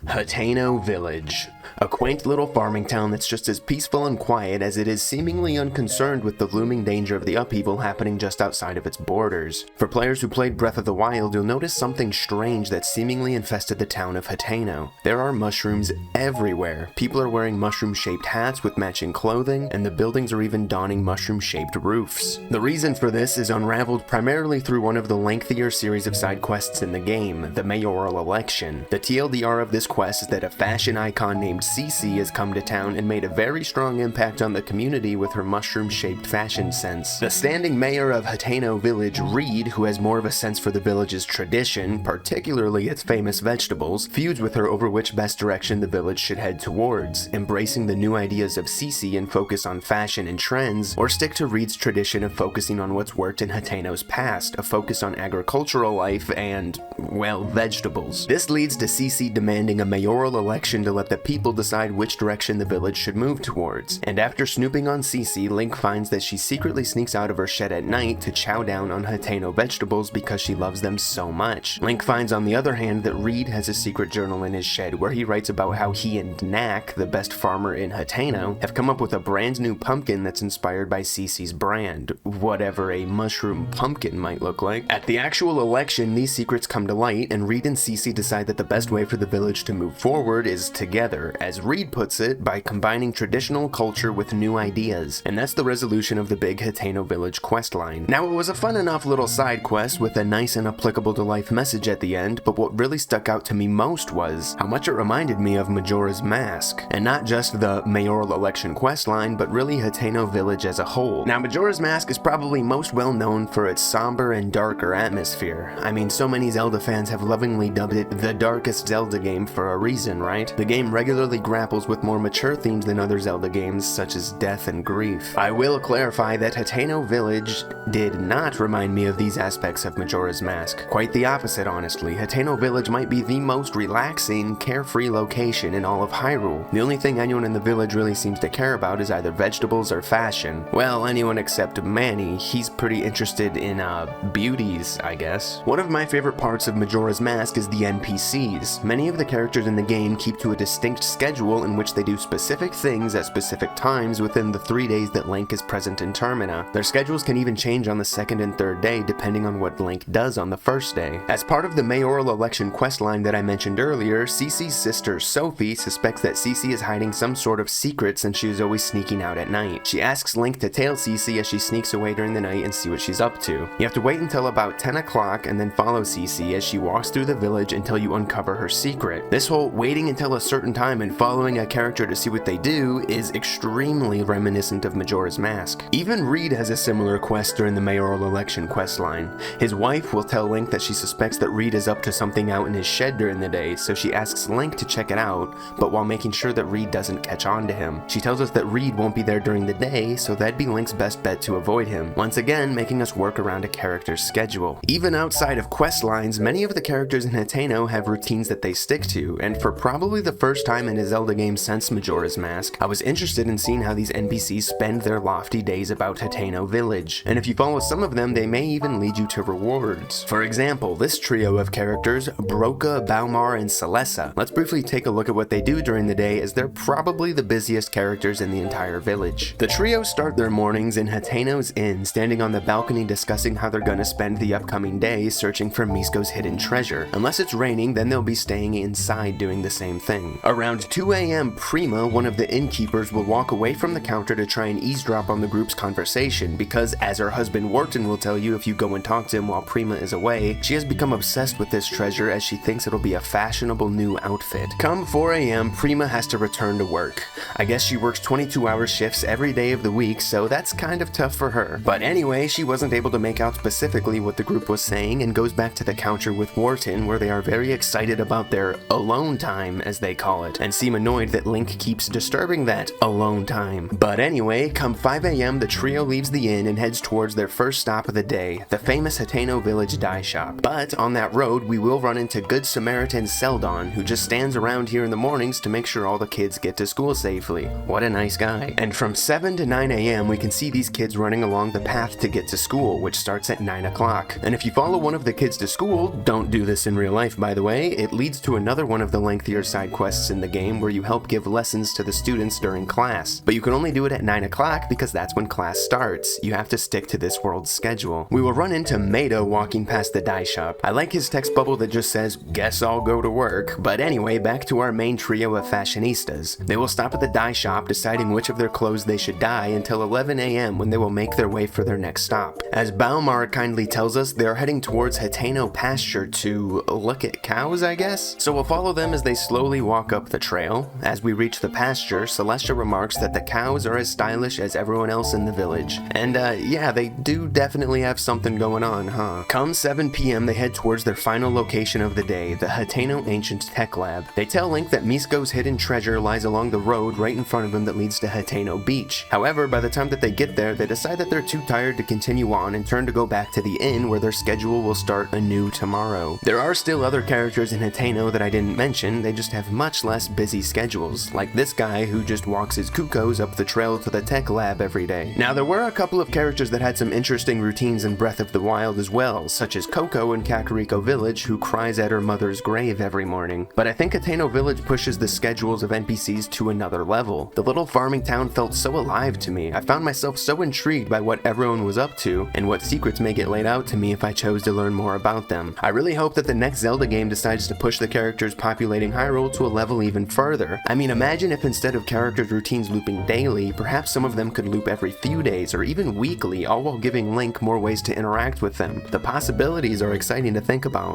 Hateno Village. A quaint little farming town that's just as peaceful and quiet as it is seemingly unconcerned with the looming danger of the upheaval happening just outside of its borders. For players who played Breath of the Wild, you'll notice something strange that seemingly infested the town of Hateno. There are mushrooms everywhere. People are wearing mushroom-shaped hats with matching clothing, and the buildings are even donning mushroom-shaped roofs. The reason for this is unraveled primarily through one of the lengthier series of side quests in the game, the mayoral election. The TLDR of this quest is that a fashion icon named Cece has come to town and made a very strong impact on the community with her mushroom-shaped fashion sense. The standing mayor of Hateno Village, Reed, who has more of a sense for the village's tradition, particularly its famous vegetables, feuds with her over which best direction the village should head towards, embracing the new ideas of Cece and focus on fashion and trends, or stick to Reed's tradition of focusing on what's worked in Hateno's past, a focus on agricultural life and, well, vegetables. This leads to Cece demanding a mayoral election to let the people decide which direction the village should move towards. And after snooping on Cece, Link finds that she secretly sneaks out of her shed at night to chow down on Hateno vegetables because she loves them so much. Link finds on the other hand that Reed has a secret journal in his shed where he writes about how he and Knack, the best farmer in Hateno, have come up with a brand new pumpkin that's inspired by Cece's brand, whatever a mushroom pumpkin might look like. At the actual election, these secrets come to light, and Reed and Cece decide that the best way for the village to move forward is together, as Reed puts it, by combining traditional culture with new ideas, and that's the resolution of the big Hateno Village questline. Now, it was a fun enough little side quest with a nice and applicable to life message at the end, but what really stuck out to me most was how much it reminded me of Majora's Mask, and not just the mayoral election questline, but really Hateno Village as a whole. Now, Majora's Mask is probably most well known for its somber and darker atmosphere. I mean, so many Zelda fans have lovingly dubbed it the darkest Zelda game for a reason, right? The game regularly grapples with more mature themes than other Zelda games, such as death and grief. I will clarify that Hateno Village did not remind me of these aspects of Majora's Mask. Quite the opposite, honestly. Hateno Village might be the most relaxing, carefree location in all of Hyrule. The only thing anyone in the village really seems to care about is either vegetables or fashion. Well, anyone except Manny. He's pretty interested in, beauties, I guess. One of my favorite parts of Majora's Mask is the NPCs. Many of the characters in the game keep to a distinct schedule in which they do specific things at specific times within the 3 days that Link is present in Termina. Their schedules can even change on the second and third day depending on what Link does on the first day. As part of the mayoral election questline that I mentioned earlier, Cece's sister Sophie suspects that Cece is hiding some sort of secret since she is always sneaking out at night. She asks Link to tail Cece as she sneaks away during the night and see what she's up to. You have to wait until about 10 o'clock and then follow Cece as she walks through the village until you uncover her secret. This whole waiting until a certain time and following a character to see what they do is extremely reminiscent of Majora's Mask. Even Reed has a similar quest during the mayoral election questline. His wife will tell Link that she suspects that Reed is up to something out in his shed during the day, so she asks Link to check it out, but while making sure that Reed doesn't catch on to him. She tells us that Reed won't be there during the day, so that'd be Link's best bet to avoid him, once again making us work around a character's schedule. Even outside of quest lines, many of the characters in Hateno have routines that they stick to, and for probably the first time in a Zelda game since Majora's Mask, I was interested in seeing how these NPCs spend their lofty days about Hateno Village. And if you follow some of them, they may even lead you to rewards. For example, this trio of characters, Broca, Baumar, and Celessa. Let's briefly take a look at what they do during the day, as they're probably the busiest characters in the entire village. The trio start their mornings in Hateno's Inn, standing on the balcony discussing how they're gonna spend the upcoming day searching for Misko's hidden treasure. Unless it's raining, then they'll be staying inside doing the same thing. Around 2 a.m., Prima, one of the innkeepers, will walk away from the counter to try and eavesdrop on the group's conversation because, as her husband Wharton will tell you if you go and talk to him while Prima is away, she has become obsessed with this treasure as she thinks it'll be a fashionable new outfit. Come 4 a.m., Prima has to return to work. I guess she works 22-hour shifts every day of the week, so that's kind of tough for her. But anyway, she wasn't able to make out specifically what the group was saying and goes back to the counter with Wharton, where they are very excited about their alone time, as they call it, and seem annoyed that Link keeps disturbing that alone time. But anyway, come 5 a.m., the trio leaves the inn and heads towards their first stop of the day, the famous Hateno Village dye shop. But on that road, we will run into Good Samaritan Seldon, who just stands around here in the mornings to make sure all the kids get to school safely. What a nice guy. And from 7 to 9 a.m., we can see these kids running along the path to get to school, which starts at 9 o'clock. And if you follow one of the kids to school, don't do this in real life by the way, it leads to another one of the lengthier side quests in the game where you help give lessons to the students during class. But you can only do it at 9 o'clock because that's when class starts. You have to stick to this world's schedule. We will run into Mato walking past the dye shop. I like his text bubble that just says, "Guess I'll go to work." But anyway, back to our main trio of fashionistas. They will stop at the dye shop deciding which of their clothes they should dye until 11 a.m. when they will make their way for their next stop. As Baumar kindly tells us, they are heading towards Hateno pasture to look at cows, I guess? So we'll follow them as they slowly walk up the trail. As we reach the pasture, Celestia remarks that the cows are as stylish as everyone else in the village. And yeah, they do definitely have something going on, huh? Come 7 p.m. they head towards their final location of the day, the Hateno Ancient Tech Lab. They tell Link that Misko's hidden treasure lies along the road right in front of him that leads to Hateno Beach. However, by the time that they get there, they decide that they're too tired to continue on and turn to go back to the inn where their schedule will start anew tomorrow. There are still other characters in Hateno that I didn't mention, they just have much less busy schedules, like this guy who just walks his cuckoos up the trail to the tech lab every day. Now there were a couple of characters that had some interesting routines in Breath of the Wild as well, such as Coco in Kakariko Village, who cries at her mother's grave every morning. But I think Hateno Village pushes the schedules of NPCs to another level. The little farming town felt so alive to me. I found myself so intrigued by what everyone was up to, and what secrets may get laid out to me if I chose to learn more about them. I really hope that the next Zelda game decides to push the characters populating Hyrule to a level even further. I mean, imagine if instead of characters' routines looping daily, perhaps some of them could loop every few days or even weekly, all while giving Link more ways to interact with them. The possibilities are exciting to think about.